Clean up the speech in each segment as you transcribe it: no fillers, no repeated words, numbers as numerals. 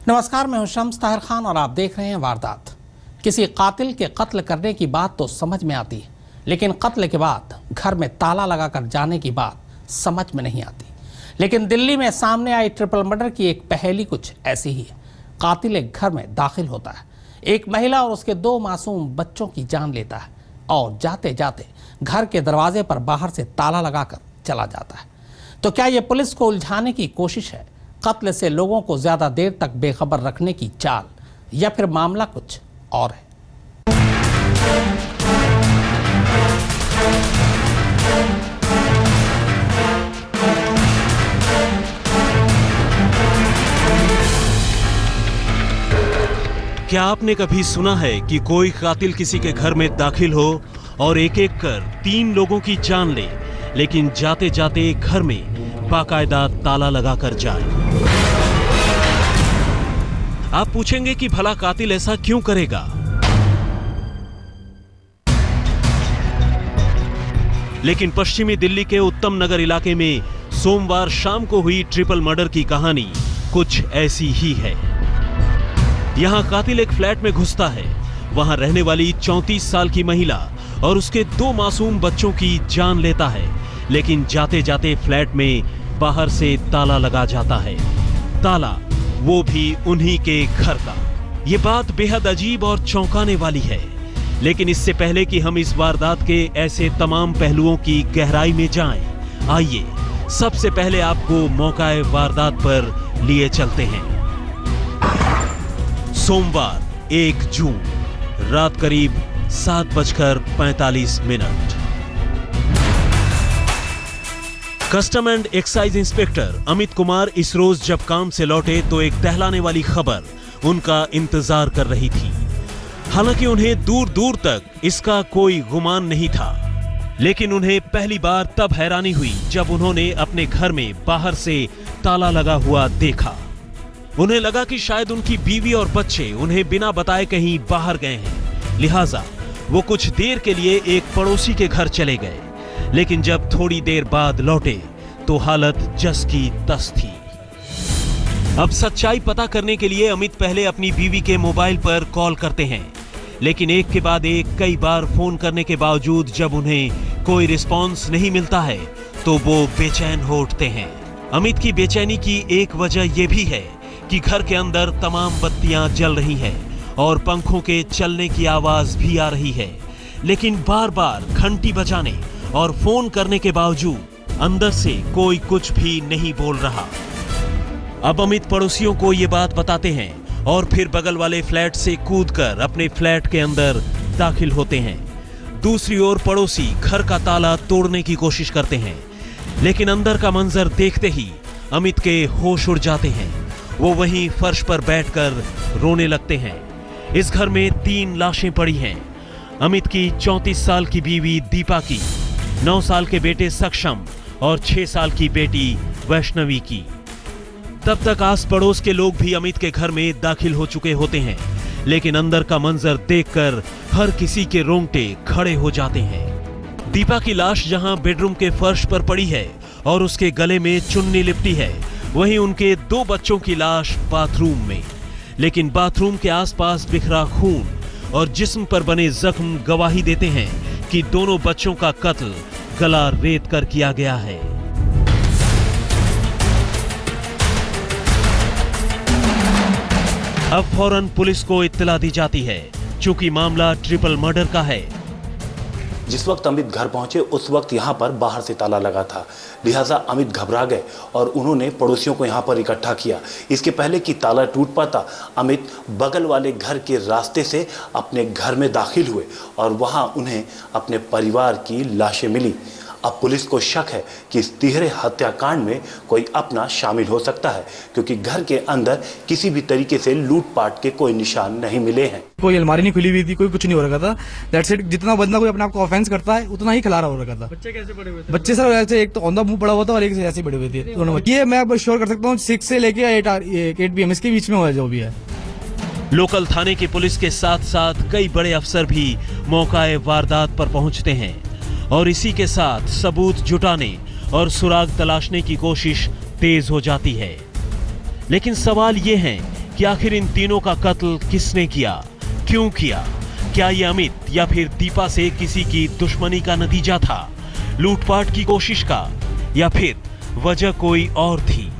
नमस्कार, मैं हूं शम्स ताहिर खान और आप देख रहे हैं वारदात। किसी कातिल के कत्ल करने की बात तो समझ में आती है, लेकिन कत्ल के बाद घर में ताला लगाकर जाने की बात समझ में नहीं आती। लेकिन दिल्ली में सामने आई ट्रिपल मर्डर की एक पहेली कुछ ऐसी ही है। कातिल एक घर में दाखिल होता है, एक महिला और उसके 2 मासूम बच्चों की जान लेता है और जाते जाते घर के दरवाजे पर बाहर से ताला लगाकर चला जाता है। तो क्या ये पुलिस को उलझाने की कोशिश है, कत्ल से लोगों को ज्यादा देर तक बेखबर रखने की चाल, या फिर मामला कुछ और है? क्या आपने कभी सुना है कि कोई कातिल किसी के घर में दाखिल हो और एक एक कर 3 लोगों की जान ले, लेकिन जाते जाते घर में बाकायदा ताला लगाकर जाए? आप पूछेंगे कि भला कातिल ऐसा क्यों करेगा? लेकिन पश्चिमी दिल्ली के उत्तम नगर इलाके में सोमवार शाम को हुई ट्रिपल मर्डर की कहानी कुछ ऐसी ही है। यहां कातिल एक फ्लैट में घुसता है, वहां रहने वाली 34 साल की महिला और उसके 2 मासूम बच्चों की जान लेता है, लेकिन जाते जाते फ्लैट में बाहर से ताला लगा जाता है। ताला वो भी उन्हीं के घर का। ये बात बेहद अजीब और चौंकाने वाली है। लेकिन इससे पहले कि हम इस वारदात के ऐसे तमाम पहलुओं की गहराई में जाएं, आइए सबसे पहले आपको मौकाए वारदात पर लिए चलते हैं। सोमवार 1 जून रात करीब 7:45 custom and excise inspector Amit Kumar इस रोज जब काम से लौटे तो एक दहलाने वाली खबर उनका इंतजार कर रही थी। हालांकि उन्हें दूर दूर तक इसका कोई गुमान नहीं था, लेकिन उन्हें पहली बार तब हैरानी हुई जब उन्होंने अपने घर में बाहर से ताला लगा हुआ देखा। उन्हें लगा कि शायद उनकी बीवी और बच्चे उन्हें बिना बताए कहीं बाहर गए हैं, लिहाजा वो कुछ देर के लिए एक पड़ोसी के घर चले गए। लेकिन जब थोड़ी देर बाद लौटे तो हालत जस की तस थी। अब सच्चाई पता करने के लिए अमित पहले अपनी बीवी के मोबाइल पर कॉल करते हैं, लेकिन एक के बाद एक कई बार फोन करने के बावजूद जब उन्हें कोई रिस्पांस नहीं मिलता है तो वो बेचैन हो उठते हैं। अमित की बेचैनी की एक वजह यह भी है कि घर के अंदर तमाम बत्तियां जल रही हैं और पंखों के चलने की आवाज भी आ रही है, लेकिन बार बार घंटी बजाने और फोन करने के बावजूद अंदर से कोई कुछ भी नहीं बोल रहा। अब अमित पड़ोसियों को ये बात बताते हैं और फिर बगल वाले फ्लैट से कूदकर अपने फ्लैट के अंदर दाखिल होते हैं। दूसरी ओर पड़ोसी घर का ताला तोड़ने की कोशिश करते हैं, लेकिन अंदर का मंजर देखते ही अमित के होश उड़ जाते हैं। वो वहीं फर्श पर बैठकर रोने लगते हैं। इस घर में 3 लाशें पड़ी हैं। अमित की 34 साल की बीवी दीपा की, 9 साल के बेटे सक्षम और 6 साल की बेटी वैष्णवी की। तब तक आस पड़ोस के लोग भी अमित के घर में दाखिल हो चुके होते हैं, लेकिन अंदर का मंजर देखकर हर किसी के रोंगटे खड़े हो जाते हैं। दीपा की लाश जहां बेडरूम के फर्श पर पड़ी है और उसके गले में चुन्नी लिपटी है, वहीं उनके 2 बच्चों की लाश बाथरूम में। लेकिन बाथरूम के आसपास बिखरा खून और जिस्म पर बने जख्म गवाही देते हैं कि दोनों बच्चों का कत्ल गला रेत कर किया गया है। अब फौरन पुलिस को इत्तला दी जाती है, चूंकि मामला ट्रिपल मर्डर का है। जिस वक्त अमित घर पहुंचे उस वक्त यहां पर बाहर से ताला लगा था, लिहाजा अमित घबरा गए और उन्होंने पड़ोसियों को यहां पर इकट्ठा किया। इसके पहले कि ताला टूट पाता, अमित बगल वाले घर के रास्ते से अपने घर में दाखिल हुए और वहां उन्हें अपने परिवार की लाशें मिली। अब पुलिस को शक है कि इस तिहरे हत्याकांड में कोई अपना शामिल हो सकता है, क्योंकि घर के अंदर किसी भी तरीके से लूटपाट के कोई निशान नहीं मिले हैं। कोई अलमारी नहीं खुली हुई थी, कोई कुछ नहीं हो रखा था। That's it. जितना बंदा कोई अपने आप को ऑफेंस करता है उतना ही खिलारा हो रखा था। बच्चे कैसे बड़े हुए थे? बच्चे सर ऐसे एक तो ऑन द मुंह पड़ा हुआ था और एक से ऐसे बड़े हुए थे दोनों। ये मैं अब श्योर कर सकता हूँ 6 से लेके 8 PM इसके बीच में हुआ जो भी है। लोकल थाने की पुलिस के साथ साथ कई बड़े अफसर भी मौकाए वारदात पर पहुंचते हैं और इसी के साथ सबूत जुटाने और सुराग तलाशने की कोशिश तेज हो जाती है। लेकिन सवाल ये है कि आखिर इन तीनों का कत्ल किसने किया, क्यों किया। क्या ये अमित या फिर दीपा से किसी की दुश्मनी का नतीजा था, लूटपाट की कोशिश का, या फिर वजह कोई और थी।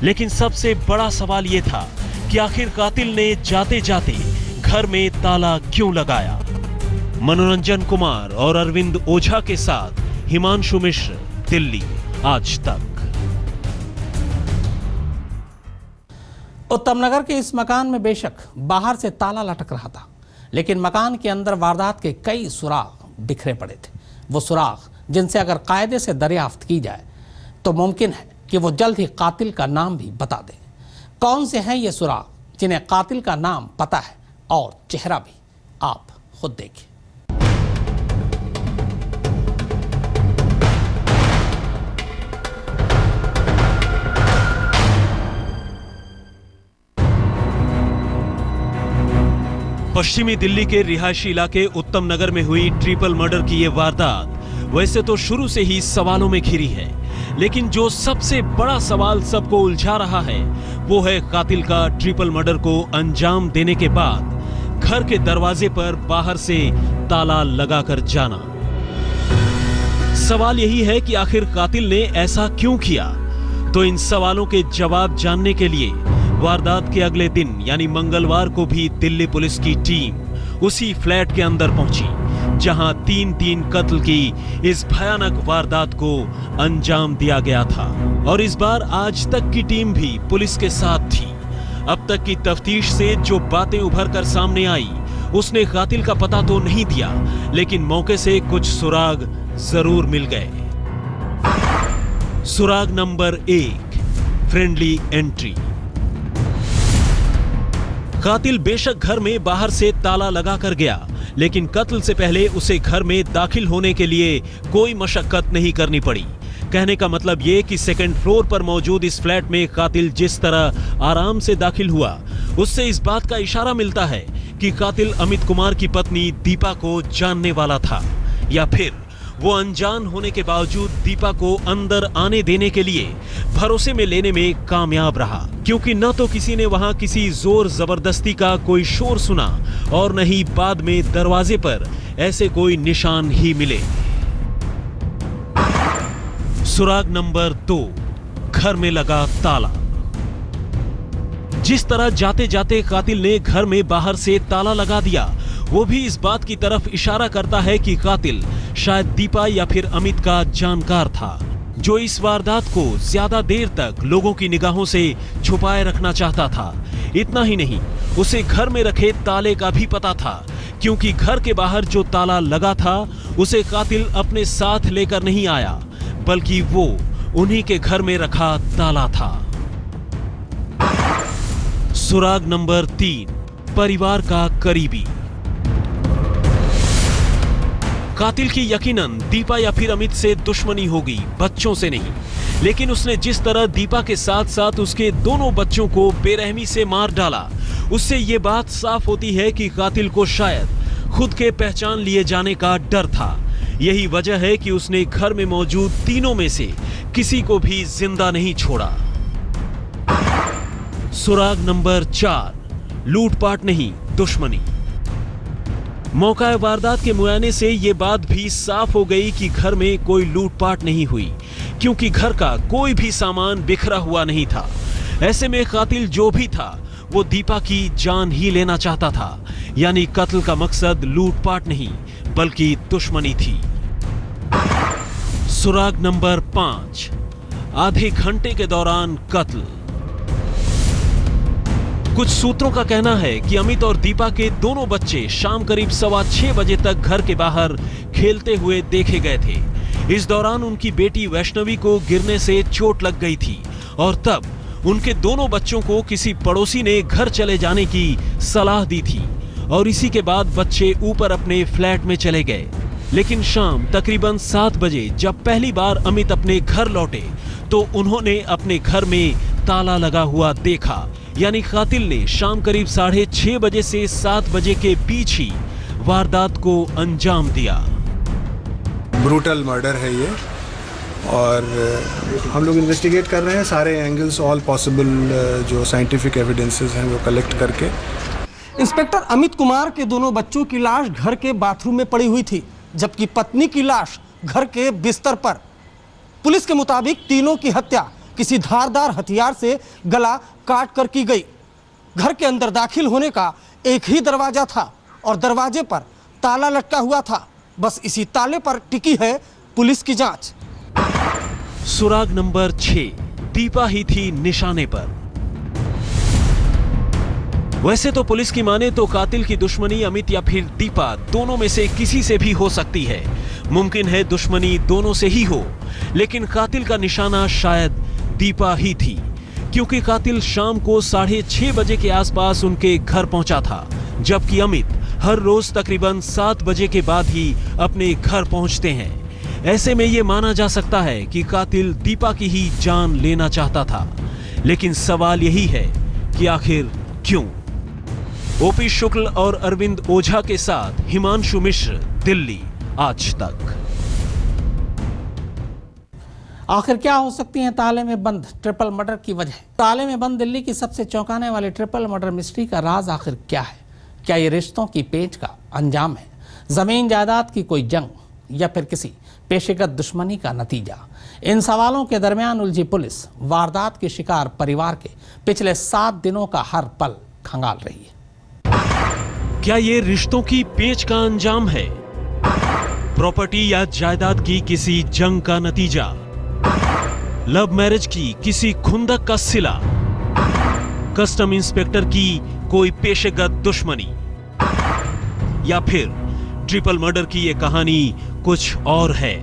लेकिन सबसे बड़ा सवाल यह था कि आखिर कातिल ने जाते जाते घर में ताला क्यों लगाया। मनोरंजन कुमार और अरविंद ओझा के साथ हिमांशु मिश्र, दिल्ली आज तक। उत्तम नगर के इस मकान में बेशक बाहर से ताला लटक रहा था, लेकिन मकान के अंदर वारदात के कई सुराग बिखरे पड़े थे। वो सुराग जिनसे अगर कायदे से दरियाफ्त की जाए तो मुमकिन है कि वो जल्द ही कातिल का नाम भी बता दे। कौन से हैं ये सुराग जिन्हें कातिल का नाम पता है और चेहरा भी, आप खुद देखिए। पश्चिमी दिल्ली के रिहायशी इलाके उत्तम नगर में हुई ट्रिपल मर्डर की यह वारदात वैसे तो शुरू से ही सवालों में घिरी है, लेकिन जो सबसे बड़ा सवाल सबको उलझा रहा है वो है कातिल का ट्रिपल मर्डर को अंजाम देने के बाद घर के दरवाजे पर बाहर से ताला लगाकर जाना। सवाल यही है कि आखिर कातिल ने ऐसा क्यों किया। तो इन सवालों के जवाब जानने के लिए वारदात के अगले दिन यानी मंगलवार को भी दिल्ली पुलिस की टीम उसी फ्लैट के अंदर पहुंची जहां 3 कत्ल की इस भयानक वारदात को अंजाम दिया गया था। और इस बार आज तक की टीम भी पुलिस के साथ थी। अब तक की तफ्तीश से जो बातें उभर कर सामने आई उसने कातिल का पता तो नहीं दिया, लेकिन मौके से कुछ सुराग जरूर मिल गए। सुराग नंबर 1, फ्रेंडली एंट्री। कातिल बेशक घर में बाहर से ताला लगा कर गया, लेकिन कत्ल से पहले उसे घर में दाखिल होने के लिए कोई मशक्कत नहीं करनी पड़ी। कहने का मतलब ये कि सेकंड फ्लोर पर मौजूद इस फ्लैट में कातिल जिस तरह आराम से दाखिल हुआ उससे इस बात का इशारा मिलता है कि कातिल अमित कुमार की पत्नी दीपा को जानने वाला था, या फिर वो अनजान होने के बावजूद दीपा को अंदर आने देने के लिए भरोसे में लेने में कामयाब रहा, क्योंकि न तो किसी ने वहां किसी जोर जबरदस्ती का कोई शोर सुना और न ही बाद में दरवाजे पर ऐसे कोई निशान ही मिले। सुराग नंबर 2, घर में लगा ताला। जिस तरह जाते जाते कातिल ने घर में बाहर से ताला लगा दिया, वो भी इस बात की तरफ इशारा करता है कि कातिल शायद दीपा या फिर अमित का जानकार था, जो इस वारदात को ज्यादा देर तक लोगों की निगाहों से छुपाए रखना चाहता था। इतना ही नहीं, उसे घर में रखे ताले का भी पता था, क्योंकि घर के बाहर जो ताला लगा था उसे कातिल अपने साथ लेकर नहीं आया, बल्कि वो उन्हीं के घर में रखा ताला था। सुराग नंबर 3, परिवार का करीबी। कातिल की यकीनन दीपा या फिर अमित से दुश्मनी होगी, बच्चों से नहीं। लेकिन उसने जिस तरह दीपा के साथ साथ उसके दोनों बच्चों को बेरहमी से मार डाला, उससे ये बात साफ होती है कि कातिल को शायद खुद के पहचान लिए जाने का डर था। यही वजह है कि उसने घर में मौजूद तीनों में से किसी को भी जिंदा नहीं छोड़ा। सुराग नंबर 4, लूटपाट नहीं, दुश्मनी। मौका वारदात के मुआयने से यह बात भी साफ हो गई कि घर में कोई लूटपाट नहीं हुई, क्योंकि घर का कोई भी सामान बिखरा हुआ नहीं था। ऐसे में कातिल जो भी था वो दीपा की जान ही लेना चाहता था, यानी कत्ल का मकसद लूटपाट नहीं बल्कि दुश्मनी थी। सुराग नंबर 5, आधे घंटे के दौरान कत्ल। कुछ सूत्रों का कहना है कि अमित और दीपा के दोनों बच्चे शाम करीब 6:15 बजे तक घर के बाहर खेलते हुए देखे गए थे। इस दौरान उनकी बेटी वैष्णवी को गिरने से चोट लग गई थी और तब उनके दोनों बच्चों को किसी पड़ोसी ने घर चले जाने की सलाह दी थी और इसी के बाद बच्चे ऊपर अपने फ्लैट में चले गए। लेकिन शाम तकरीबन 7 बजे जब पहली बार अमित अपने घर लौटे तो उन्होंने अपने घर में ताला लगा हुआ देखा, यानी कातिल ने शाम करीब 6:30 बजे से 7 बजे के बीच ही वारदात को अंजाम दिया। ब्रूटल मर्डर है ये। और हम लोग इन्वेस्टिगेट कर रहे हैं सारे एंगल्स, ऑल पॉसिबल जो साइंटिफिक एविडेंसेस हैं वो कलेक्ट करके। इंस्पेक्टर अमित कुमार के दोनों बच्चों की लाश घर के बाथरूम में पड़ी हुई थी, जबकि पत्नी की लाश घर के बिस्तर पर। पुलिस के मुताबिक तीनों की हत्या किसी धारदार हथियार से गला काट कर की गई। घर के अंदर दाखिल होने का एक ही दरवाजा था और दरवाजे पर ताला लटका हुआ था। बस इसी ताले पर टिकी है पुलिस की जांच। सुराग नंबर 6, दीपा ही थी निशाने पर। वैसे तो पुलिस की माने तो कातिल की दुश्मनी अमित या फिर दीपा दोनों में से किसी से भी हो सकती है। मुमकिन है दुश्मनी दोनों से ही हो, लेकिन कातिल का निशाना शायद दीपा ही थी, क्योंकि कातिल शाम को 6:30 बजे के आसपास उनके घर पहुंचा था, जबकि अमित हर रोज तकरीबन 7 बजे के बाद ही अपने घर पहुंचते हैं। ऐसे में यह माना जा सकता है कि कातिल दीपा की ही जान लेना चाहता था, लेकिन सवाल यही है कि आखिर क्यों? ओपी शुक्ल और अरविंद ओझा के साथ हिमांशु मिश्र, दिल्ली आज तक। आखिर क्या हो सकती है ताले में बंद ट्रिपल मर्डर की वजह? ताले में बंद दिल्ली की सबसे चौंकाने वाली ट्रिपल मर्डर मिस्ट्री का राज आखिर क्या है? क्या ये रिश्तों की पेच का अंजाम है, जमीन जायदाद की कोई जंग, या फिर किसी पेशेगत दुश्मनी का नतीजा? इन सवालों के दरमियान उलझी पुलिस वारदात के शिकार परिवार के पिछले 7 दिनों का हर पल खंगाल रही है। क्या ये रिश्तों की पेच का अंजाम है? प्रॉपर्टी या जायदाद की किसी जंग का नतीजा? लव मैरिज की किसी खुंदक का सिला? कस्टम इंस्पेक्टर की कोई पेशेगत दुश्मनी? या फिर ट्रिपल मर्डर की यह कहानी कुछ और है?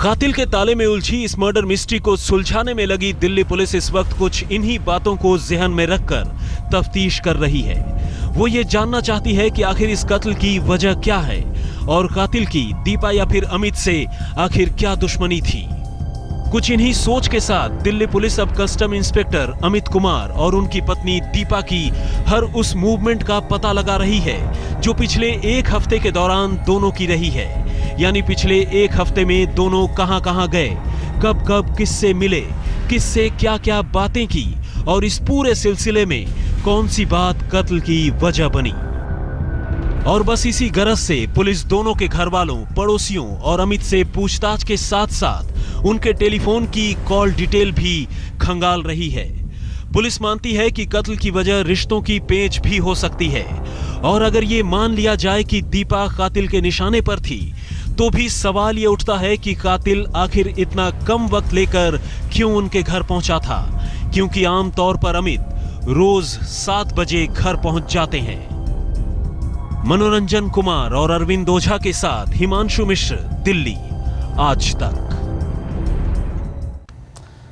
कातिल के ताले में उलझी इस मर्डर मिस्ट्री को सुलझाने में लगी दिल्ली पुलिस इस वक्त कुछ इन्हीं बातों को ज़हन में रखकर तफ्तीश कर रही है। वो ये जानना चाहती है कि आखिर इस कत्ल की वजह क्या है और कातिल की दीपा या फिर अमित से आखिर क्या दुश्मनी थी। कुछ इन्हीं सोच के साथ दिल्ली पुलिस अब कस्टम इंस्पेक्टर अमित कुमार और उनकी पत्नी दीपा की हर उस मूवमेंट का पता लगा रही है जो पिछले 1 हफ्ते के दौरान दोनों की रही है। यानी पिछले 1 हफ्ते में दोनों कहां-कहां गए, कब-कब किससे मिले, किससे क्या-क्या बातें की और इस पूरे सिलसिले में कौन सी बात कत्ल की वजह बनी। और बस इसी गरज से पुलिस दोनों के घर वालों, पड़ोसियों और अमित से पूछताछ के साथ साथ उनके टेलीफोन की कॉल डिटेल भी खंगाल रही है। पुलिस मानती है कि कत्ल की वजह रिश्तों की पेच भी हो सकती है, और अगर ये मान लिया जाए कि दीपा कातिल के निशाने पर थी, तो भी सवाल ये उठता है कि कातिल आखिर इतना कम वक्त लेकर क्यों उनके घर पहुंचा था, क्योंकि आमतौर पर अमित रोज 7 बजे घर पहुंच जाते हैं। मनोरंजन कुमार और अरविंद ओझा के साथ हिमांशु मिश्र, दिल्ली आज तक।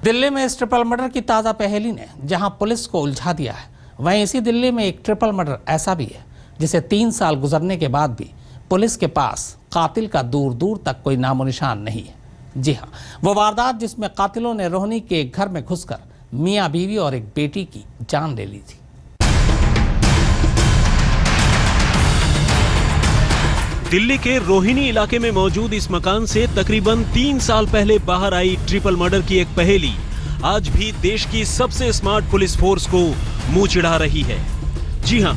दिल्ली में इस ट्रिपल मर्डर की ताज़ा पहेली ने जहां पुलिस को उलझा दिया है, वहीं इसी दिल्ली में एक ट्रिपल मर्डर ऐसा भी है जिसे 3 साल गुजरने के बाद भी पुलिस के पास कातिल का दूर दूर तक कोई नामो निशान नहीं है। जी हाँ, वो वारदात जिसमें कातिलों ने रोहिणी के एक घर में घुसकर मियाँ बीवी और एक बेटी की जान ले ली थी। दिल्ली के रोहिणी इलाके में मौजूद इस मकान से तकरीबन 3 साल पहले बाहर आई ट्रिपल मर्डर की एक पहेली आज भी देश की सबसे स्मार्ट पुलिस फोर्स को मुंह चिढ़ा रही है। जी हां,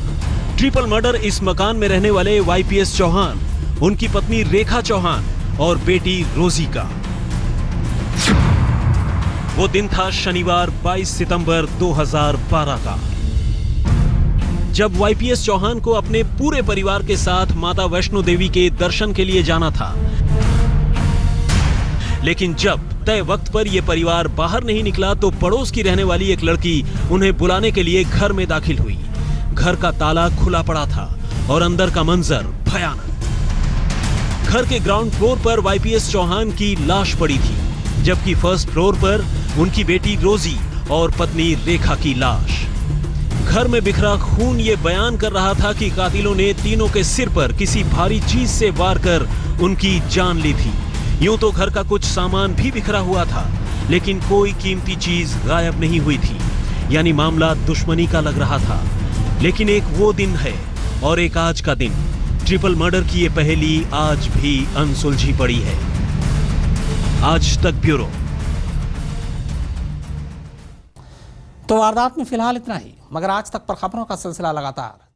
ट्रिपल मर्डर इस मकान में रहने वाले वाईपीएस चौहान, उनकी पत्नी रेखा चौहान और बेटी रोजी का। वो दिन था शनिवार 22 सितंबर 2012 का, जब वाईपीएस चौहान को अपने पूरे परिवार के साथ माता वैष्णो देवी के दर्शन के लिए जाना था। लेकिन जब तय वक्त पर यह परिवार बाहर नहीं निकला तो पड़ोस की रहने वाली एक लड़की उन्हें बुलाने के लिए घर में दाखिल हुई। घर का ताला खुला पड़ा था और अंदर का मंजर भयानक। घर के ग्राउंड फ्लोर पर वाईपीएस चौहान की लाश पड़ी थी, जबकि फर्स्ट फ्लोर पर उनकी बेटी रोजी और पत्नी रेखा की लाश। घर में बिखरा खून ये बयान कर रहा था कि कातिलों ने तीनों के सिर पर किसी भारी चीज से वार कर उनकी जान ली थी। यूं तो घर का कुछ सामान भी बिखरा हुआ था, लेकिन कोई कीमती चीज गायब नहीं हुई थी। यानी मामला दुश्मनी का लग रहा था। लेकिन एक वो दिन है और एक आज का दिन। ट्रिपल मर्डर की ये पहेली आज भी अनसुलझी पड़ी है। आज तक ब्यूरो। तो वारदात में फिलहाल इतना ही, मगर आज तक पर खबरों का सिलसिला लगातार